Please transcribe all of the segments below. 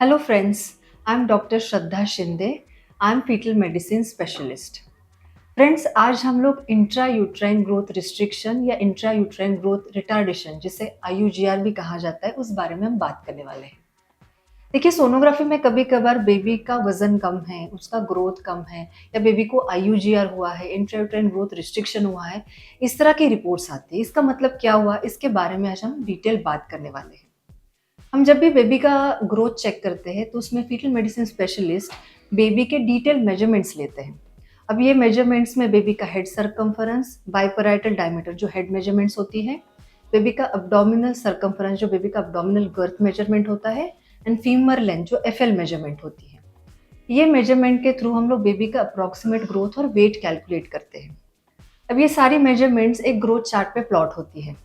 Hello friends, I'm Dr. Shraddha Shinde. I'm fetal medicine specialist. Friends, आज हम लोग intra uterine growth restriction या intra uterine growth retardation, जिसे IUGR भी कहा जाता है, उस बारे में हम बात करने वाले हैं। देखिए, सोनोग्राफी में कभी कभार बेबी का वजन कम है, उसका ग्रोथ कम है, या बेबी को आईयूजीआर हुआ है, इंट्रा यूट्राइन ग्रोथ रिस्ट्रिक्शन हुआ है, इस तरह की रिपोर्ट्स आती है। इसका मतलब क्या हुआ, इसके बारे में आज हम डिटेल बात करने वाले हैं। हम जब भी बेबी का ग्रोथ चेक करते हैं तो उसमें फीटल मेडिसिन स्पेशलिस्ट बेबी के डिटेल मेजरमेंट्स लेते हैं। अब ये मेजरमेंट्स में बेबी का हेड सर्कम्फरेंस, बाइपैराइटल डायमीटर जो हेड मेजरमेंट्स होती है, बेबी का अब्डोमिनल सर्कम्फरेंस जो बेबी का अब्डोमिनल गर्थ मेजरमेंट होता है, एंड फीमर लेंथ जो एफएल मेजरमेंट होती है। ये मेजरमेंट के थ्रू हम लोग बेबी का अप्रोक्सीमेट ग्रोथ और वेट कैलकुलेट करते हैं। अब ये सारी मेजरमेंट्स एक ग्रोथ चार्ट पे प्लॉट होती है।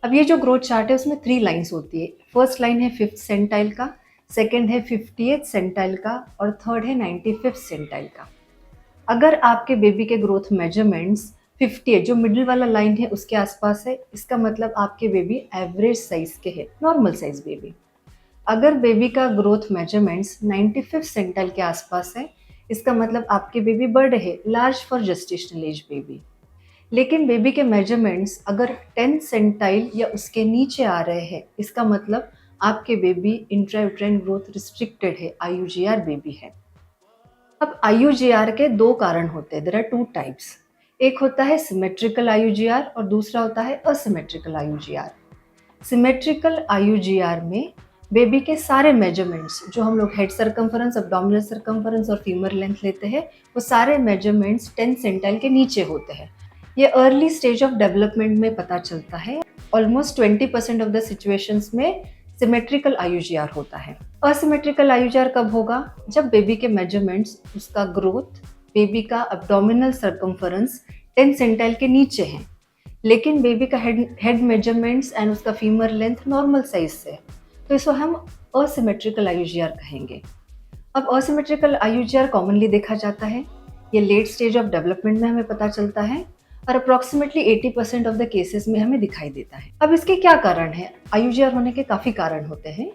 अब ये जो ग्रोथ चार्ट है उसमें 3 लाइन्स होती है। फर्स्ट लाइन है 5th सेंटाइल का, सेकंड है 50th सेंटाइल का, और थर्ड है 95th सेंटाइल का। अगर आपके बेबी के ग्रोथ मेजरमेंट्स 50 जो मिडिल वाला लाइन है उसके आसपास है, इसका मतलब आपके बेबी एवरेज साइज के है, नॉर्मल साइज बेबी। अगर बेबी का ग्रोथ मेजरमेंट्स 95th सेंटाइल के आसपास है, इसका मतलब आपके बेबी बड़े है, large for gestational age baby. लेकिन बेबी के मेजरमेंट्स अगर 10 सेंटाइल या उसके नीचे आ रहे हैं, इसका मतलब आपके बेबी इंट्रायूट्राइन ग्रोथ रिस्ट्रिक्टेड है, आईयूजीआर बेबी है। अब आईयूजीआर के 2 कारण होते हैं, देयर आर 2 टाइप्स। एक होता है सिमेट्रिकल आईयूजीआर और दूसरा होता है असिमेट्रिकल आईयूजीआर। सिमेट्रिकल आईयूजीआर में बेबी के सारे मेजरमेंट्स जो हम लोग हेड सर्कम्फरेंस, अब्डोमिनल सर्कम्फरेंस और फीमर लेंथ लेते हैं, वो सारे मेजरमेंट्स 10 सेंटाइल के नीचे होते हैं। ये अर्ली स्टेज ऑफ डेवलपमेंट में पता चलता है। ऑलमोस्ट 20% ऑफ द सिचुएशंस में सिमेट्रिकल आईयूजीआर होता है। असिमेट्रिकल आईयूजीआर कब होगा, जब बेबी के मेजरमेंट्स, उसका ग्रोथ, बेबी का अब्डोमिनल सर्कम्फरेंस 10 सेंटाइल के नीचे हैं, लेकिन बेबी का हेड मेजरमेंट्स एंड उसका फीमर लेंथ नॉर्मल साइज से है, तो इसको हम असिमेट्रिकल आईयूजीआर कहेंगे। अब असिमेट्रिकल आईयूजीआर कॉमनली देखा जाता है, ये लेट स्टेज ऑफ डेवलपमेंट में हमें पता चलता है और अप्रॉक्सीमेटली 80% ऑफ द केसेस में हमें दिखाई देता है। अब इसके क्या कारण है, आईयूजीआर होने के काफ़ी कारण होते हैं।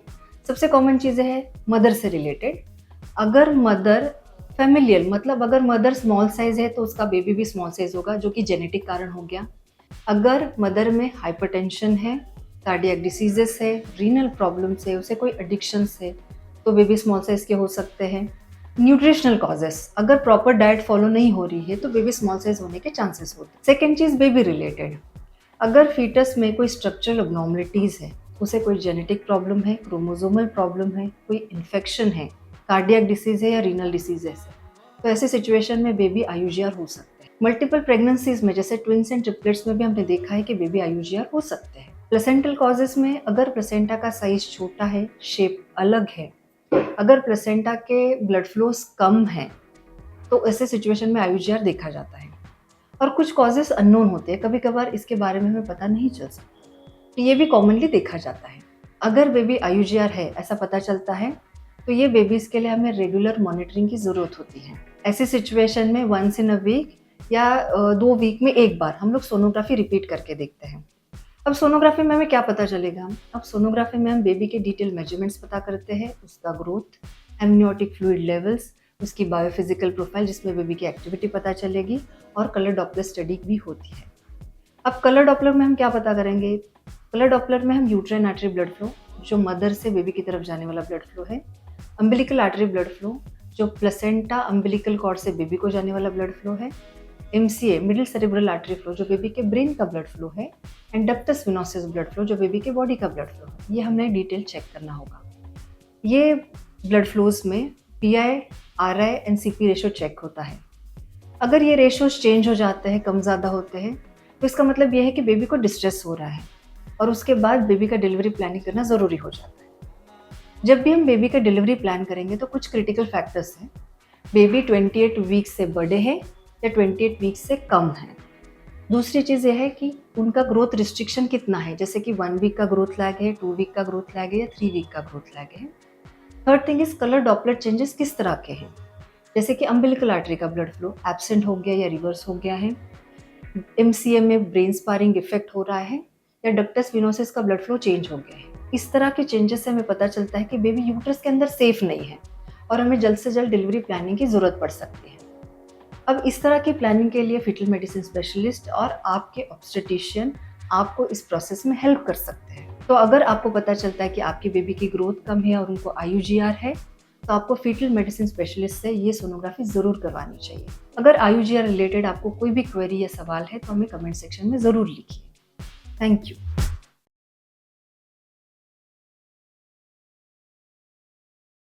सबसे कॉमन चीज़ें हैं मदर से रिलेटेड। अगर मदर फैमिलियल, मतलब अगर मदर स्मॉल साइज है तो उसका बेबी भी स्मॉल साइज होगा, जो कि जेनेटिक कारण हो गया। अगर मदर में हाइपरटेंशन है, कार्डियक डिसीजेस है, रीनल प्रॉब्लम्स है, उसे कोई एडिक्शंस है, तो बेबी स्मॉल साइज के हो सकते हैं। न्यूट्रिशनल कॉजेस, अगर प्रॉपर डाइट फॉलो नहीं हो रही है तो बेबी स्मॉल साइज होने के चांसेस होते हैं। सेकेंड चीज़, बेबी रिलेटेड। अगर फीटस में कोई स्ट्रक्चरल अबनॉर्मलिटीज़ है, उसे कोई जेनेटिक प्रॉब्लम है, क्रोमोसोमल प्रॉब्लम है, कोई इन्फेक्शन है, कार्डियक डिसीज है या रीनल डिसीजेस है, तो ऐसे सिचुएशन में बेबी आईयूजीआर हो सकते हैं। मल्टीपल प्रेगनेंसीज में, जैसे ट्विंस एंड ट्रिपलेट्स में भी हमने देखा है कि बेबी आईयूजीआर हो सकते हैं। प्लेसेंटल कॉजेस में, अगर प्लेसेंटा का साइज छोटा है, शेप अलग है, अगर प्लेसेंटा के ब्लड फ्लोस कम हैं, तो ऐसे सिचुएशन में आईयूजीआर देखा जाता है। और कुछ कॉजेस अननोन होते हैं, कभी कभार इसके बारे में हमें पता नहीं चल सकता, तो ये भी कॉमनली देखा जाता है। अगर बेबी आईयूजीआर है ऐसा पता चलता है, तो ये बेबीज के लिए हमें रेगुलर मॉनिटरिंग की ज़रूरत होती है। ऐसी सिचुएशन में वंस इन अ वीक या 2 वीक में एक बार हम लोग सोनोग्राफी रिपीट करके देखते हैं। अब सोनोग्राफी में हमें क्या पता चलेगा, अब सोनोग्राफी में हम बेबी के डिटेल मेजरमेंट्स पता करते हैं, उसका ग्रोथ, एमनियोटिक फ्लूइड लेवल्स, उसकी बायोफिजिकल प्रोफाइल जिसमें बेबी की एक्टिविटी पता चलेगी, और कलर डॉपलर स्टडी भी होती है। अब कलर डॉपलर में हम क्या पता करेंगे, कलर डॉपलर में हम यूट्राइन आर्टरी ब्लड फ्लो, जो मदर से बेबी की तरफ जाने वाला ब्लड फ्लो है, अम्बिलिकल आर्टरी ब्लड फ्लो, जो प्लेसेंटा अम्बिलिकल कॉर्ड से बेबी को जाने वाला ब्लड फ्लो है, MCA middle cerebral artery flow जो बेबी के ब्रेन का ब्लड फ्लो है, and ductus venosus blood flow जो बेबी के बॉडी का ब्लड फ्लो है, ये हमने डिटेल चेक करना होगा। ये ब्लड फ्लोज में PI, RI and CP ratio check होता है। अगर ये रेशोज चेंज हो जाते हैं, कम ज़्यादा होते हैं, तो इसका मतलब ये है कि बेबी को डिस्ट्रेस हो रहा है, और उसके बाद बेबी का डिलीवरी प्लानिंग करना ज़रूरी हो जाता है। जब भी हम बेबी का डिलीवरी प्लान करेंगे तो कुछ क्रिटिकल फैक्टर्स हैं। बेबी 28 वीक्स से बड़े हैं या 28 वीक्स से कम है। दूसरी चीज़ ये है कि उनका ग्रोथ रिस्ट्रिक्शन कितना है, जैसे कि 1 वीक का ग्रोथ लैग है, 2 वीक का ग्रोथ लैग है या 3 वीक का ग्रोथ लैग है। Third thing is colour Doppler changes किस तरह के हैं, जैसे कि अम्बिलिकल आर्टरी का ब्लड फ्लो एब्सेंट हो गया या रिवर्स हो गया है, एमसीएम में ब्रेन स्पारिंग इफेक्ट हो रहा है, या डक्टस विनोसिस का ब्लड फ्लो चेंज हो गया है। इस तरह के चेंजेस से हमें पता चलता है कि बेबी यूट्रस के अंदर सेफ नहीं है और हमें जल्द से जल्द डिलीवरी प्लानिंग की ज़रूरत पड़ सकती है। अब इस तरह की प्लानिंग के लिए फीटल मेडिसिन स्पेशलिस्ट और आपके ऑब्स्टेट्रिशियन आपको इस प्रोसेस में हेल्प कर सकते हैं। तो अगर आपको पता चलता है कि आपकी बेबी की ग्रोथ कम है और उनको आईयूजीआर है, तो आपको फीटल मेडिसिन स्पेशलिस्ट से ये सोनोग्राफी ज़रूर करवानी चाहिए। अगर आईयूजीआर रिलेटेड आपको कोई भी क्वेरी या सवाल है तो हमें कमेंट सेक्शन में ज़रूर लिखिए। Thank you.